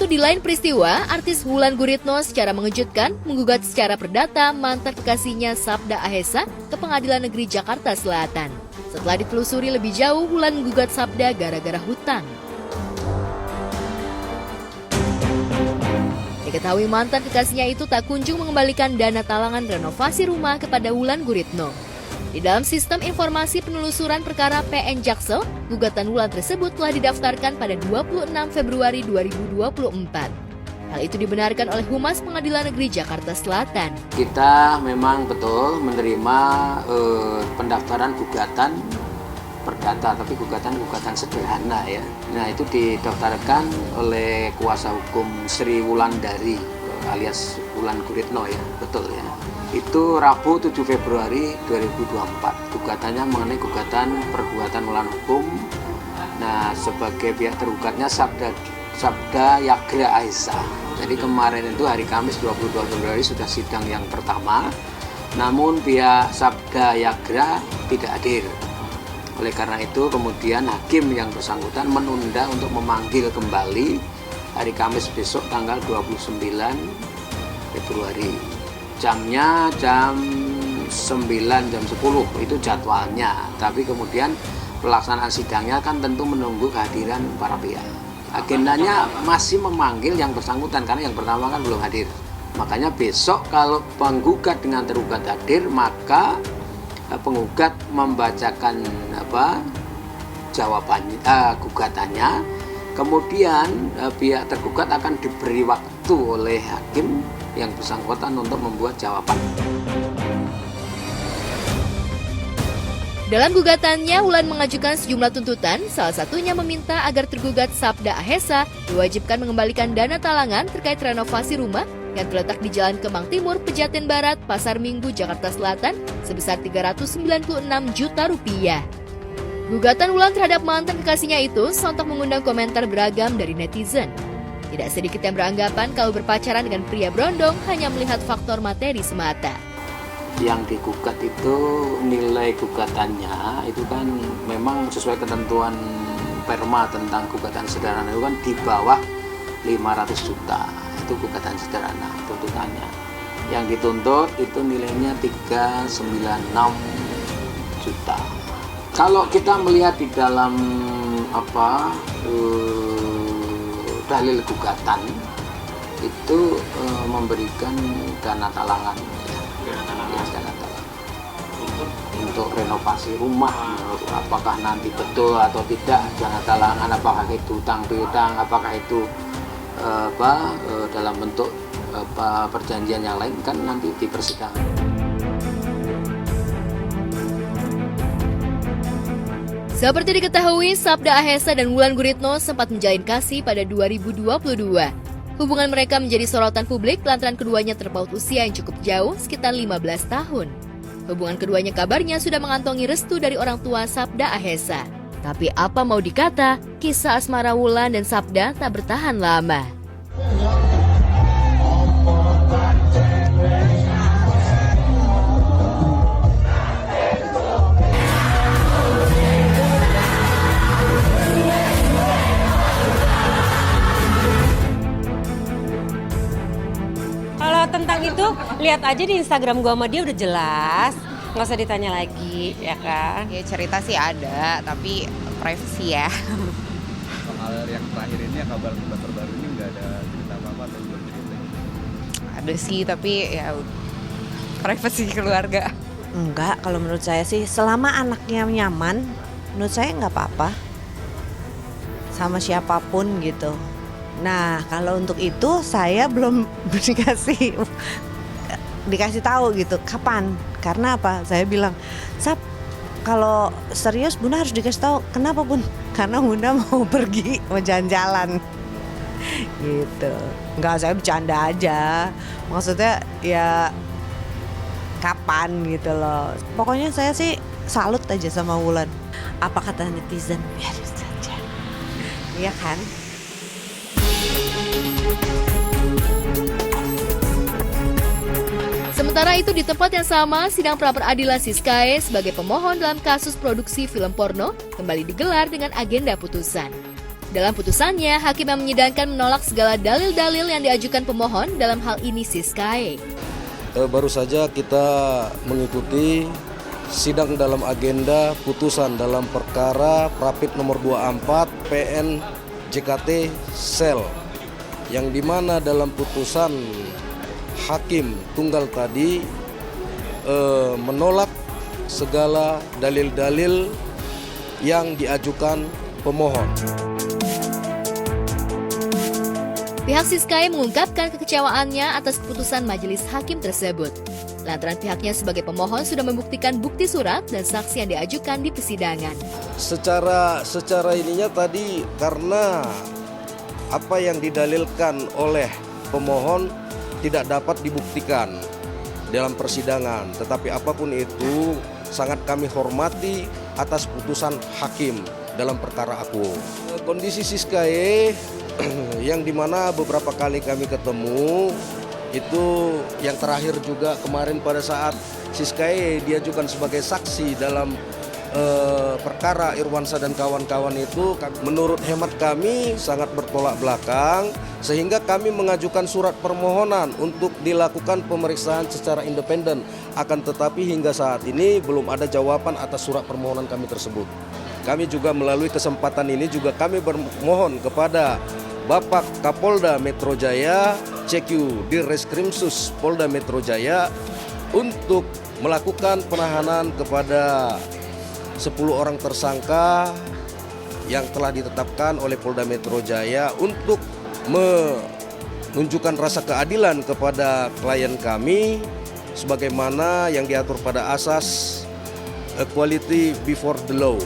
di lain peristiwa, artis Wulan Guritno secara mengejutkan menggugat secara perdata mantan kekasihnya Sabda Ahesa ke Pengadilan Negeri Jakarta Selatan. Setelah ditelusuri lebih jauh, Wulan menggugat Sabda gara-gara hutang. Diketahui mantan kekasihnya itu tak kunjung mengembalikan dana talangan renovasi rumah kepada Wulan Guritno. Di dalam sistem informasi penelusuran perkara PN Jaksel, gugatan Wulan tersebut telah didaftarkan pada 26 Februari 2024. Hal itu dibenarkan oleh Humas Pengadilan Negeri Jakarta Selatan. Kita memang betul menerima pendaftaran gugatan perdata, tapi gugatan sederhana ya. Nah, itu didaftarkan oleh kuasa hukum Sri Wulandari alias Wulan Guritno ya, betul ya. Itu Rabu 7 Februari 2024. Gugatannya mengenai gugatan perbuatan melawan hukum. Nah, sebagai pihak tergugatnya Sabda Yagra Ahesa. Jadi kemarin itu hari Kamis 22 Februari sudah sidang yang pertama. Namun pihak Sabda Yagra tidak hadir. Oleh karena itu kemudian hakim yang bersangkutan menunda untuk memanggil kembali hari Kamis besok tanggal 29 Februari. Jamnya jam 9, jam 10 itu jadwalnya. Tapi kemudian pelaksanaan sidangnya kan tentu menunggu kehadiran para pihak. Agendanya masih memanggil yang bersangkutan karena yang pertama kan belum hadir. Makanya besok kalau penggugat dengan tergugat hadir, maka penggugat membacakan jawabannya, gugatannya. Kemudian pihak tergugat akan diberi waktu oleh hakim yang bersangkutan untuk membuat jawaban. Dalam gugatannya, Wulan mengajukan sejumlah tuntutan, salah satunya meminta agar tergugat Sabda Ahesa diwajibkan mengembalikan dana talangan terkait renovasi rumah yang terletak di Jalan Kemang Timur, Pejaten Barat, Pasar Minggu, Jakarta Selatan sebesar 396 juta rupiah. Gugatan Wulan terhadap mantan kekasihnya itu sontak mengundang komentar beragam dari netizen. Tidak sedikit yang beranggapan kalau berpacaran dengan pria berondong hanya melihat faktor materi semata. Yang digugat itu nilai gugatannya itu kan memang sesuai ketentuan Perma tentang gugatan sederhana itu kan di bawah 500 juta. Itu gugatan sederhana tuntutannya. Yang dituntut itu nilainya 396 juta. Kalau kita melihat di dalam dalil gugatan itu memberikan dana talangan dana talangan untuk renovasi rumah. Apakah nanti betul atau tidak dana talangan, apakah itu utang piutang, apakah itu dalam bentuk perjanjian yang lain, kan nanti di persidangan. Seperti diketahui, Sabda Ahesa dan Wulan Guritno sempat menjalin kasih pada 2022. Hubungan mereka menjadi sorotan publik lantaran keduanya terpaut usia yang cukup jauh, sekitar 15 tahun. Hubungan keduanya kabarnya sudah mengantongi restu dari orang tua Sabda Ahesa. Tapi apa mau dikata, kisah asmara Wulan dan Sabda tak bertahan lama. Tentang itu, lihat aja di Instagram gua sama dia udah jelas, nggak usah ditanya lagi, ya kan? Ya cerita sih ada, tapi privacy ya. Soal yang terakhir ini, kabar terbaru ini nggak ada cerita apa-apa atau belum cerita? Ada sih, tapi ya privacy keluarga. Enggak, kalau menurut saya sih selama anaknya nyaman, menurut saya nggak apa-apa. Sama siapapun gitu. Nah, kalau untuk itu saya belum dikasih tahu gitu kapan. Karena apa? Saya bilang, Sab, kalau serius Bunda harus dikasih tahu. Kenapa Bun? Karena Bunda mau pergi, mau jalan-jalan. Gitu. Enggak, saya bercanda aja. Maksudnya ya kapan gitu loh. Pokoknya saya sih salut aja sama Wulan. Apa kata netizen? Biarin saja. Iya kan? Sementara itu di tempat yang sama, sidang pra-peradilan Siskae sebagai pemohon dalam kasus produksi film porno kembali digelar dengan agenda putusan. Dalam putusannya, hakim yang menyidangkan menolak segala dalil-dalil yang diajukan pemohon, dalam hal ini Siskae. Baru saja kita mengikuti sidang dalam agenda putusan dalam perkara Prapit nomor 24 PN JKT Sel, yang dimana dalam putusan hakim tunggal tadi menolak segala dalil-dalil yang diajukan pemohon. Pihak Siskae mengungkapkan kekecewaannya atas keputusan majelis hakim tersebut. Lantaran pihaknya sebagai pemohon sudah membuktikan bukti surat dan saksi yang diajukan di persidangan. Secara ininya tadi karena apa yang didalilkan oleh pemohon tidak dapat dibuktikan dalam persidangan. Tetapi apapun itu sangat kami hormati atas putusan hakim dalam perkara aku. Kondisi Siskae yang dimana beberapa kali kami ketemu, itu yang terakhir juga kemarin pada saat Siskae diajukan sebagai saksi dalam perkara Irwansyah dan kawan-kawan itu, menurut hemat kami sangat bertolak belakang, sehingga kami mengajukan surat permohonan untuk dilakukan pemeriksaan secara independen. Akan tetapi hingga saat ini belum ada jawaban atas surat permohonan kami tersebut. Kami juga melalui kesempatan ini juga kami bermohon kepada Bapak Kapolda Metro Jaya, CQ Dirreskrimsus Polda Metro Jaya untuk melakukan penahanan kepada 10 orang tersangka yang telah ditetapkan oleh Polda Metro Jaya untuk menunjukkan rasa keadilan kepada klien kami sebagaimana yang diatur pada asas equality before the law.